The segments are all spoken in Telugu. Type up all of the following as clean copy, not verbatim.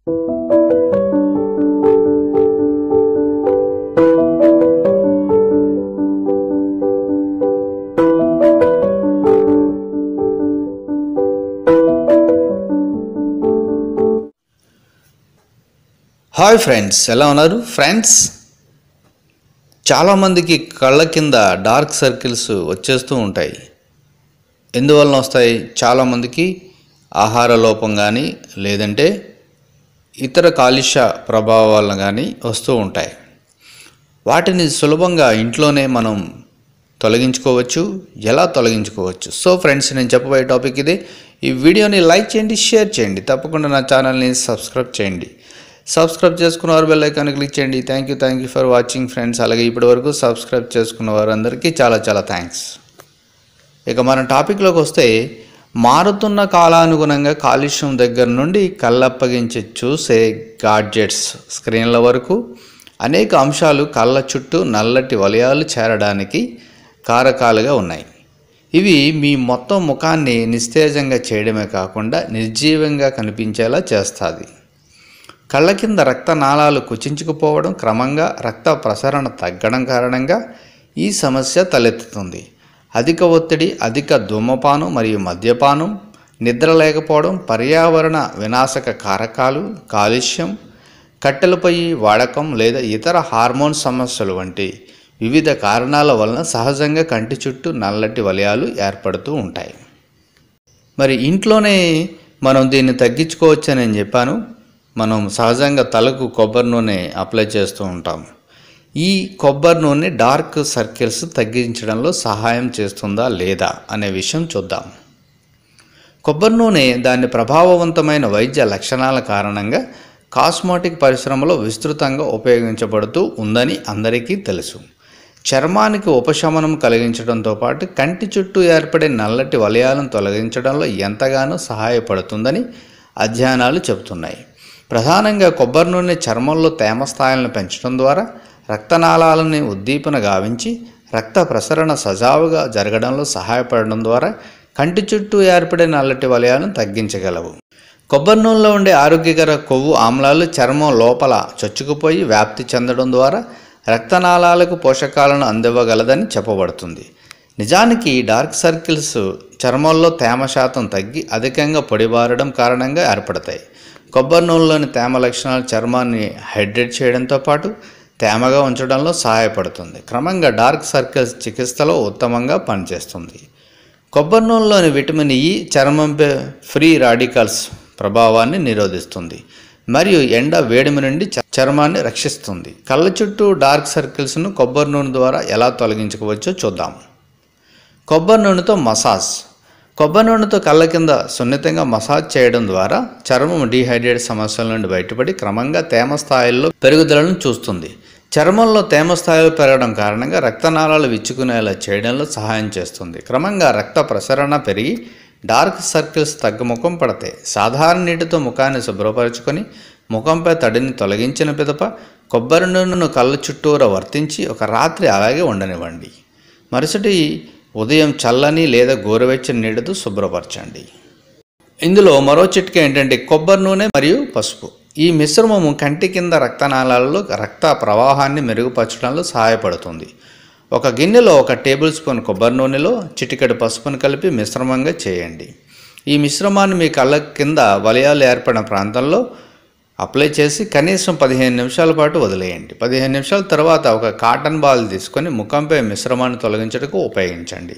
హాయ్ ఫ్రెండ్స్, ఎలా ఉన్నారు ఫ్రెండ్స్? చాలామందికి కళ్ళ కింద డార్క్ సర్కిల్స్ వచ్చేస్తూ ఉంటాయి. ఎందువలన వస్తాయి? చాలామందికి ఆహార లోపం కానీ లేదంటే ఇతర కాలుష్య ప్రభావం వలన కానీ వస్తూ ఉంటాయి. వాటిని సులభంగా ఇంట్లోనే మనం తొలగించుకోవచ్చు. ఎలా తొలగించుకోవచ్చు? సో ఫ్రెండ్స్, నేను చెప్పబోయే టాపిక్ ఇదే. ఈ వీడియోని లైక్ చేయండి, షేర్ చేయండి, తప్పకుండా నా ఛానల్ని సబ్స్క్రైబ్ చేయండి. సబ్స్క్రైబ్ చేసుకున్నవారు బెల్ ఐకాన్ క్లిక్ చేయండి. Thank you for watching friends. అలాగే ఇప్పటివరకు సబ్స్క్రైబ్ చేసుకున్న వారందరికీ చాలా థ్యాంక్స్. ఇక మన టాపిక్లోకి వస్తే, మారుతున్న కాలానుగుణంగా కాలుష్యం దగ్గర నుండి కళ్ళప్పగించి చూసే గాడ్జెట్స్, స్క్రీన్ల వరకు అనేక అంశాలు కళ్ళ చుట్టూ నల్లటి వలయాలు చేరడానికి కారకాలుగా ఉన్నాయి. ఇవి మీ మొత్తం ముఖాన్ని నిస్తేజంగా చేయడమే కాకుండా నిర్జీవంగా కనిపించేలా చేస్తుంది. కళ్ళ కింద రక్తనాళాలు కుచించుకుపోవడం, క్రమంగా రక్త ప్రసరణ తగ్గడం కారణంగా ఈ సమస్య తలెత్తుతుంది. అధిక ఒత్తిడి, అధిక ధూమపానం మరియు మద్యపానం, నిద్ర లేకపోవడం, పర్యావరణ వినాశక కారకాలు, కాలుష్యం, కట్టెల పొయ్యి వాడకం లేదా ఇతర హార్మోన్ సమస్యలు వంటి వివిధ కారణాల వలన సహజంగా కంటి చుట్టూ నల్లటి వలయాలు ఏర్పడుతూ ఉంటాయి. మరి ఇంట్లోనే మనం దీన్ని తగ్గించుకోవచ్చని నేను చెప్పాను. మనం సహజంగా తలకు కొబ్బరి నూనె అప్లై చేస్తూ ఉంటాం. ఈ కొబ్బరి నూనె డార్క్ సర్కిల్స్ తగ్గించడంలో సహాయం చేస్తుందా లేదా అనే విషయం చూద్దాం. కొబ్బరి నూనె దాని ప్రభావవంతమైన వైద్య లక్షణాల కారణంగా కాస్మెటిక్ పరిశ్రమలో విస్తృతంగా ఉపయోగించబడుతూ ఉందని అందరికీ తెలుసు. చర్మానికి ఉపశమనం కలిగించడంతో పాటు కంటి చుట్టూ ఏర్పడే నల్లటి వలయాలను తొలగించడంలో ఎంతగానో సహాయపడుతుందని అధ్యయనాలు చెబుతున్నాయి. ప్రధానంగా కొబ్బరి నూనె చర్మంలో తేమ స్థాయిలను పెంచడం ద్వారా రక్తనాళాలని ఉద్దీపన గావించి రక్త ప్రసరణ సజావుగా జరగడంలో సహాయపడడం ద్వారా కంటి చుట్టూ ఏర్పడే నల్లటి వలయాలను తగ్గించగలవు. కొబ్బరి నూనెలో ఉండే ఆరోగ్యకర కొవ్వు ఆమ్లాలు చర్మం లోపల చొచ్చుకుపోయి వ్యాప్తి చెందడం ద్వారా రక్తనాళాలకు పోషకాలను అందివ్వగలదని చెప్పబడుతుంది. నిజానికి డార్క్ సర్కిల్స్ చర్మంలో తేమ శాతం తగ్గి అధికంగా పొడిబారడం కారణంగా ఏర్పడతాయి. కొబ్బరి నూనెలోని తేమ లక్షణాలు చర్మాన్ని హైడ్రేట్ చేయడంతో పాటు తేమగా ఉంచడంలో సహాయపడుతుంది. క్రమంగా డార్క్ సర్కిల్స్ చికిత్సలో ఉత్తమంగా పనిచేస్తుంది. కొబ్బరి నూనెలోని విటమిన్ ఇ చర్మంపై ఫ్రీ రాడికల్స్ ప్రభావాన్ని నిరోధిస్తుంది మరియు ఎండ వేడిమి నుండి చర్మాన్ని రక్షిస్తుంది. కళ్ళ చుట్టూ డార్క్ సర్కిల్స్ను కొబ్బరి నూనె ద్వారా ఎలా తొలగించుకోవచ్చో చూద్దాం. కొబ్బరి నూనెతో మసాజ్. కొబ్బరి నూనెతో కళ్ళ కింద సున్నితంగా మసాజ్ చేయడం ద్వారా చర్మం డీహైడ్రేట్ సమస్యల నుండి బయటపడి క్రమంగా తేమ స్థాయిల్లో పెరుగుదలను చూస్తుంది. చర్మంలో తేమ స్థాయిలు పెరగడం కారణంగా రక్తనాళాలు విచ్చుకునేలా చేయడంలో సహాయం చేస్తుంది. క్రమంగా రక్త ప్రసరణ పెరిగి డార్క్ సర్కిల్స్ తగ్గుముఖం పడతాయి. సాధారణ నీటితో ముఖాన్ని శుభ్రపరచుకొని ముఖంపై తడిని తొలగించిన పిదప కొబ్బరి నూనెను కళ్ళ చుట్టూరా వర్తించి ఒక రాత్రి అలాగే ఉండనివ్వండి. మరుసటి ఉదయం చల్లని లేదా గోరువెచ్చని నీటితో శుభ్రపరచండి. ఇందులో మరో చిట్కా ఏంటంటే కొబ్బరి నూనె మరియు పసుపు. ఈ మిశ్రమము కంటి కింద రక్తనాళాలలో రక్త ప్రవాహాన్ని మెరుగుపరచడంలో సహాయపడుతుంది. ఒక గిన్నెలో 1 టేబుల్ స్పూన్ కొబ్బరి నూనెలో చిటికెడు పసుపును కలిపి మిశ్రమంగా చేయండి. ఈ మిశ్రమాన్ని మీ కళ్ళ కింద వలయాలు ఏర్పడిన ప్రాంతంలో అప్లై చేసి కనీసం 15 నిమిషాల పాటు వదిలేయండి. 15 నిమిషాల తర్వాత ఒక కాటన్ బాల్ తీసుకొని ముఖంపై మిశ్రమాన్ని తొలగించడానికి ఉపయోగించండి.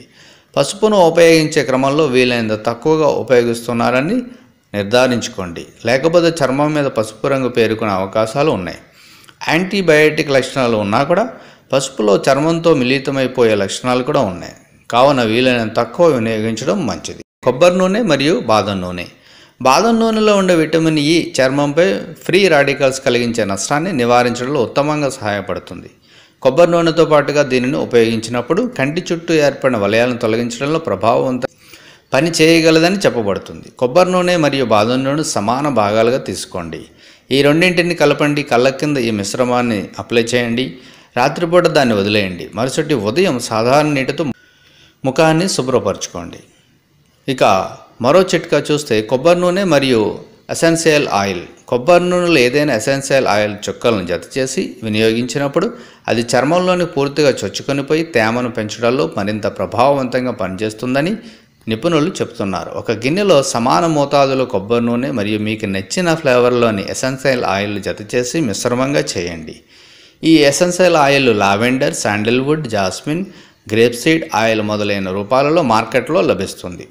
పసుపును ఉపయోగించే క్రమంలో వీలైనంత తక్కువగా ఉపయోగిస్తున్నారని నిర్ధారించుకోండి, లేకపోతే చర్మం మీద పసుపు రంగు పేరుకునే అవకాశాలు ఉన్నాయి. యాంటీబయాటిక్ లక్షణాలు ఉన్నా కూడా పసుపులో చర్మంతో మిళితమైపోయే లక్షణాలు కూడా ఉన్నాయి. కావున వీలైనంత తక్కువ వినియోగించడం మంచిది. కొబ్బరి నూనె మరియు బాదం నూనె. బాదం నూనెలో ఉండే విటమిన్ ఇ చర్మంపై ఫ్రీ రాడికల్స్ కలిగించే నష్టాన్ని నివారించడంలో ఉత్తమంగా సహాయపడుతుంది. కొబ్బరి నూనెతో పాటుగా దీనిని ఉపయోగించినప్పుడు కంటి చుట్టూ ఏర్పడిన వలయాలను తొలగించడంలో ప్రభావవంతంగా పని చేయగలదని చెప్పబడుతుంది. కొబ్బరి నూనె మరియు బాదం నూనె సమాన భాగాలుగా తీసుకోండి. ఈ రెండింటిని కలపండి. కళ్ళ కింద ఈ మిశ్రమాన్ని అప్లై చేయండి. రాత్రిపూట దాన్ని వదిలేయండి. మరుసటి ఉదయం సాధారణ నీటితో ముఖాన్ని శుభ్రపరచుకోండి. ఇక మరో చిట్కా చూస్తే కొబ్బరి నూనె మరియు ఎసెన్షియల్ ఆయిల్. కొబ్బరి నూనెలో ఏదైనా ఎసెన్షియల్ ఆయిల్ చుక్కలను జత చేసి వినియోగించినప్పుడు అది చర్మంలోని పూర్తిగా చొచ్చుకొనిపోయి తేమను పెంచడంలో మరింత ప్రభావవంతంగా పనిచేస్తుందని నిపుణులు చెబుతున్నారు. ఒక గిన్నెలో సమాన మోతాదులో కొబ్బరి నూనె మరియు మీకు నచ్చిన ఫ్లేవర్లోని ఎసెన్షియల్ ఆయిల్ జత చేసి మిశ్రమంగా చేయండి. ఈ essential oil lavender, Sandalwood, jasmine, grape seed oil మొదలైన రూపాలలో మార్కెట్లో లభిస్తుంది.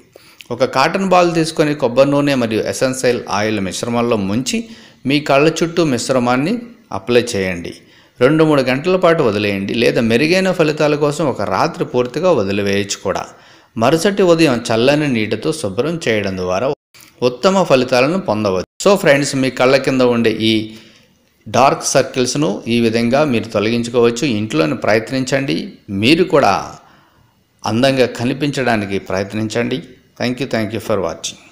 ఒక కాటన్ బాల్ తీసుకొని కొబ్బరి నూనె మరియు ఎసెన్షియల్ ఆయిల్ మిశ్రమంలో ముంచి మీ కళ్ళ చుట్టూ మిశ్రమాన్ని అప్లై చేయండి. 2-3 గంటల పాటు వదిలేయండి, లేదా మెరుగైన ఫలితాల కోసం ఒక రాత్రి పూర్తిగా వదిలివేయచ్చు కూడా. మరుసటి ఉదయం చల్లని నీటితో శుభ్రం చేయడం ద్వారా ఉత్తమ ఫలితాలను పొందవచ్చు. సో ఫ్రెండ్స్, మీ కళ్ళ కింద ఉండే ఈ డార్క్ సర్కిల్స్ను ఈ విధంగా మీరు తొలగించుకోవచ్చు. ఇంట్లోనే ప్రయత్నించండి, మీరు కూడా అందంగా కనిపించడానికి ప్రయత్నించండి. Thank you for watching.